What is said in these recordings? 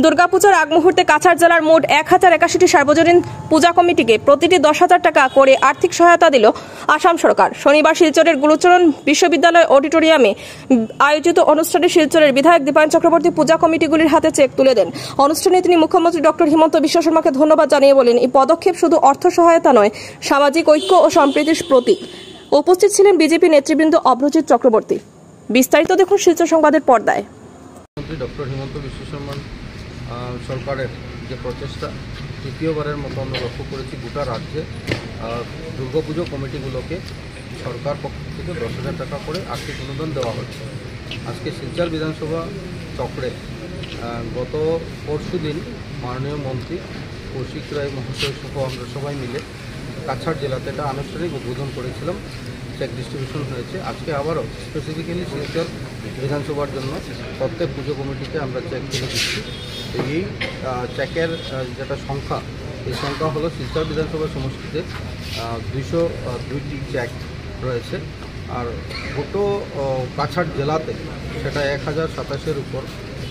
দুর্গাপূজার আগ মুহূর্তে কাছাড় জেলার মোট 1081টি সার্বজনীন পূজা কমিটিকে প্রতিটি 10,000 টাকা করে আর্থিক সহায়তা দিল আসাম সরকার। শনিবার শিলচরের গুরুচরণ বিশ্ববিদ্যালয় অডিটোরিয়ামে আয়োজিত অনুষ্ঠানে শিলচরের বিধায়ক দীপায়ন চক্রবর্তী পূজা কমিটিগুলির হাতে চেক তুলে দেন। অনুষ্ঠানে তিনি মুখ্যমন্ত্রী ডক্টর হিমন্ত বিশ্ব শর্মাকে ধন্যবাদ জানিয়ে বলেন, এই পদক্ষেপ শুধু অর্থ সহায়তা নয়, সামাজিক ঐক্য ও সম্প্রীতির প্রতীক। উপস্থিত ছিলেন বিজেপি নেতৃবৃন্দ অভ্রজিৎ চক্রবর্তী। বিস্তারিত দেখুন শিলচর সংবাদের পর্দায়। ডক্টর হিমন্ত বিশ্ব শর্মা সরকারের যে প্রচেষ্টা, তৃতীয়বারের মতো আমরা লক্ষ্য করেছি গোটা রাজ্যে দুর্গাপুজো কমিটিগুলোকে সরকার পক্ষ থেকে 10,000 টাকা করে আর্থিক অনুদান দেওয়া হচ্ছে। আজকে শিলচর বিধানসভা চক্রে গত পরশু দিন মাননীয় মন্ত্রী কৌশিক রায় মহাশয় সহ আমরা সবাই মিলে কাছাড় জেলাতে একটা আনুষ্ঠানিক উদ্বোধন করেছিলাম। চেক ডিস্ট্রিবিউশন হয়েছে। আজকে আবারও স্পেসিফিক্যালি শিলচর বিধানসভার জন্য প্রত্যেক পুজো কমিটিকে আমরা চেক তুলে দিচ্ছি। তো এই চেকের যেটা সংখ্যা, এই সংখ্যা হলো শিলচর বিধানসভা সমষ্টিতে 202টি চেক রয়েছে, আর গোটো কাছাড় জেলাতে সেটা 1027-এর উপর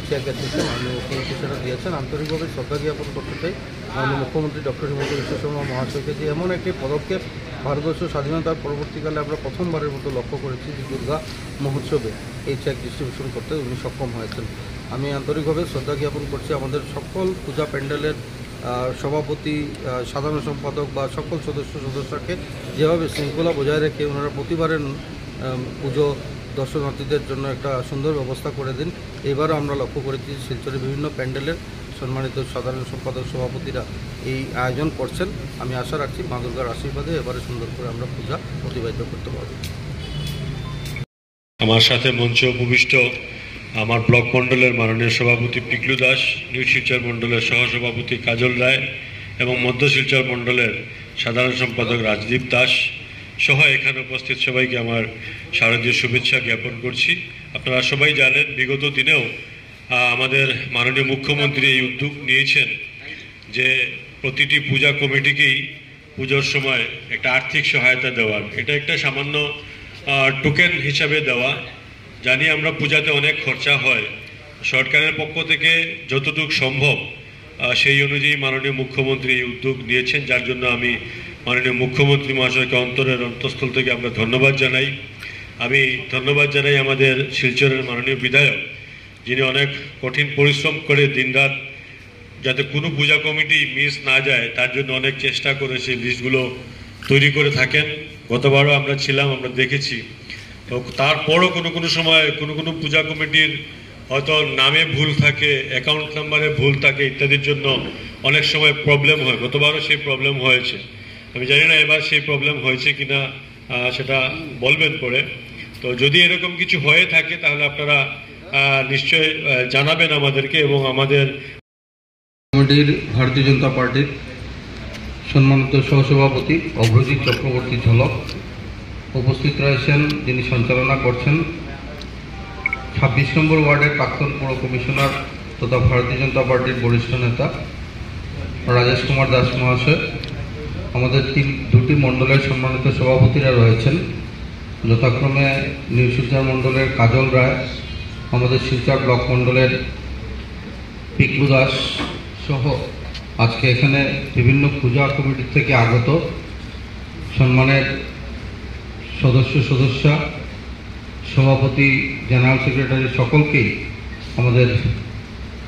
চেকের দিকে মাননীয় মুখ্যমন্ত্রী সেটা দিয়েছেন। আন্তরিকভাবে শ্রদ্ধা জ্ঞাপন করতে চাই মাননীয় মুখ্যমন্ত্রী ডক্টর হিমন্ত বিশ্ব শর্মা মহাশয়কে, যে এমন একটি পদক্ষেপ ভারতবর্ষ স্বাধীনতার পরবর্তীকালে আমরা প্রথমবারের মতো লক্ষ্য করেছি যে দুর্গা মহোৎসবে এই চেক ডিস্ট্রিবিউশন করতে উনি সক্ষম হয়েছেন। আমি আন্তরিকভাবে শ্রদ্ধা জ্ঞাপন করছি আমাদের সকল পূজা প্যান্ডেলের সভাপতি, সাধারণ সম্পাদক বা সকল সদস্যকে, যেভাবে শৃঙ্খলা বজায় রেখে ওনারা প্রতিবারের পুজো দর্শনার্থীদের জন্য একটা সুন্দর ব্যবস্থা করে দিন। এবারও আমরা লক্ষ্য করেছি শিলচরের বিভিন্ন প্যান্ডেলের সম্মানিত সাধারণ সম্পাদক সভাপতিরা এই আয়োজন করছেন। আমি আশা রাখছি মা দুর্গার আশীর্বাদে এবারে সুন্দর করে আমরা পূজা অতিবাহিত করতে পারব। আমার সাথে মঞ্চে উপবিষ্ট আমার ব্লক মণ্ডলের মাননীয় সভাপতি পিকলু দাস, নিউ শিলচর মণ্ডলের সহসভাপতি কাজল রায় এবং মধ্য শিলচর মণ্ডলের সাধারণ সম্পাদক রাজদীপ দাস সহ এখানে উপস্থিত সবাইকে আমার শারদীয় শুভেচ্ছা জ্ঞাপন করছি। আপনারা সবাই জানেন, বিগত দিনেও আমাদের মাননীয় মুখ্যমন্ত্রী এই উদ্যোগ নিয়েছেন যে প্রতিটি পূজা কমিটিকেই পুজোর সময় একটা আর্থিক সহায়তা দেওয়ার। এটা একটা সামান্য টোকেন হিসাবে দেওয়া। জানি আমরা পূজাতে অনেক খরচা হয়, সরকারের পক্ষ থেকে যতটুকু সম্ভব সেই অনুযায়ী মাননীয় মুখ্যমন্ত্রী এই উদ্যোগ নিয়েছেন, যার জন্য আমি মাননীয় মুখ্যমন্ত্রী মহাশয়কে অন্তরের অন্তঃস্থল থেকে আমরা ধন্যবাদ জানাই। আমি ধন্যবাদ জানাই আমাদের শিলচরের মাননীয় বিধায়ক, যিনি অনেক কঠিন পরিশ্রম করে দিনরাত যাতে কোনো পূজা কমিটি মিস না যায় তার জন্য অনেক চেষ্টা করে সেই লিস্টগুলো তৈরি করে থাকেন। গতবারও আমরা ছিলাম, আমরা দেখেছি। তো তারপরও কোনো সময় কোনো পূজা কমিটির হয়তো নামে ভুল থাকে, অ্যাকাউন্ট নাম্বারে ভুল থাকে ইত্যাদির জন্য অনেক সময় প্রবলেম হয়। গতবারও সেই প্রবলেম হয়েছে। আমি জানি না এবার সেই প্রবলেম হয়েছে কিনা, সেটা বলবেন পরে। তো যদি এরকম কিছু হয়ে থাকে তাহলে আপনারা নিশ্চয় জানাবেন আমাদেরকে। এবং আমাদের কমিটির ভারতীয় জনতা পার্টির সম্মানিত সহসভাপতি অভ্রজিৎ চক্রবর্তী ঝলক উপস্থিত রয়েছেন, যিনি সঞ্চালনা করছেন। 26 নম্বর ওয়ার্ডের প্রাক্তন পৌর কমিশনার তথা ভারতীয় জনতা পার্টির বরিষ্ঠ নেতা রাজেশ কুমার দাস মহাশয়। আমাদের দুটি মণ্ডলের সম্মানিত সভাপতিরা রয়েছেন, যথাক্রমে নিউ শিলচর মণ্ডলের কাজল রায়, আমাদের শিলচর ব্লক মণ্ডলের পিকলু দাস সহ আজকে এখানে বিভিন্ন পূজা কমিটির থেকে আগত সম্মানের সদস্যা, সভাপতি, জেনারেল সেক্রেটারি সকলকেই আমাদের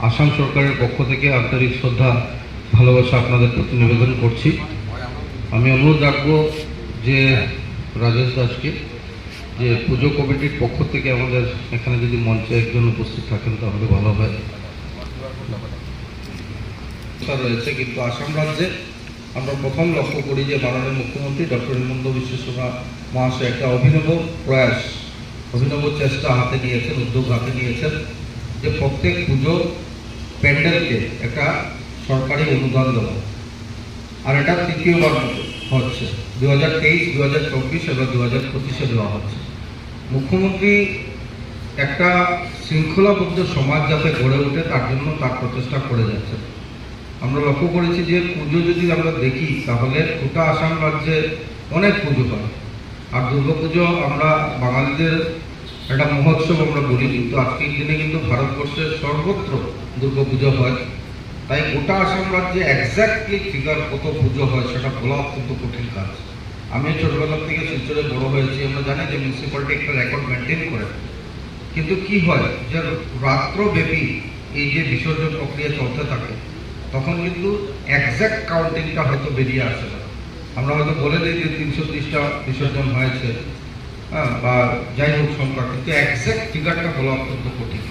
আসাম সরকারের পক্ষ থেকে আন্তরিক শ্রদ্ধা, ভালোবাসা আপনাদের প্রতি নিবেদন করছি। আমি অনুরোধ রাখবো যে রাজেশ দাসকে, যে পুজো কমিটির পক্ষ থেকে আমাদের এখানে যদি মঞ্চে একজন উপস্থিত থাকেন তাহলে ভালো হয়। রয়েছে, কিন্তু আসাম রাজ্যে আমরা প্রথম লক্ষ্য করি যে মাননীয় মুখ্যমন্ত্রী ডক্টর হিমন্ত বিশ্ব শর্মা মহাশয় একটা অভিনব প্রয়াস, অভিনব চেষ্টা হাতে নিয়েছেন, উদ্যোগ হাতে নিয়েছেন যে প্রত্যেক পুজো প্যান্ডেলকে একটা সরকারি অনুদান দেওয়া। আর এটা তৃতীয়বার হচ্ছে, 2023, 2024 এবং 2025-এ দেওয়া হচ্ছে। মুখ্যমন্ত্রী একটা শৃঙ্খলাবদ্ধ সমাজ যাতে গড়ে ওঠে তার জন্য তার প্রচেষ্টা করে যাচ্ছে। আমরা লক্ষ্য করেছি যে পুজো যদি আমরা দেখি তাহলে গোটা আসাম রাজ্যে অনেক পুজো হয়, আর দুর্গাপুজো আমরা বাঙালিদের একটা মহোৎসব আমরা বলি, কিন্তু আজকের দিনে কিন্তু ভারতবর্ষের সর্বত্র দুর্গাপুজো হয়। তাই গোটা আসাম রাজ্যে এক্স্যাক্টলি ফিগার কত পুজো হয় সেটা বলা অত্যন্ত কঠিন কাজ। আমি ছোটবেলা থেকে শিলচরে বড় হয়েছি, আমরা জানি যে মিউনিসিপ্যালিটি একটা রেকর্ড মেনটেন করে, কিন্তু কি হয় যে রাত্রব্যাপী এই যে বিসর্জন প্রক্রিয়া চলতে থাকে তখন কিন্তু এক্স্যাক্ট কাউন্টিংটা হয়তো বেরিয়ে আসে না। আমরা হয়তো বলে দিই যে 330টা বিসর্জন হয়েছে, বা যাই হোক সংখ্যা, কিন্তু এক্স্যাক্ট ফিগারটা বলা অত্যন্ত কঠিন।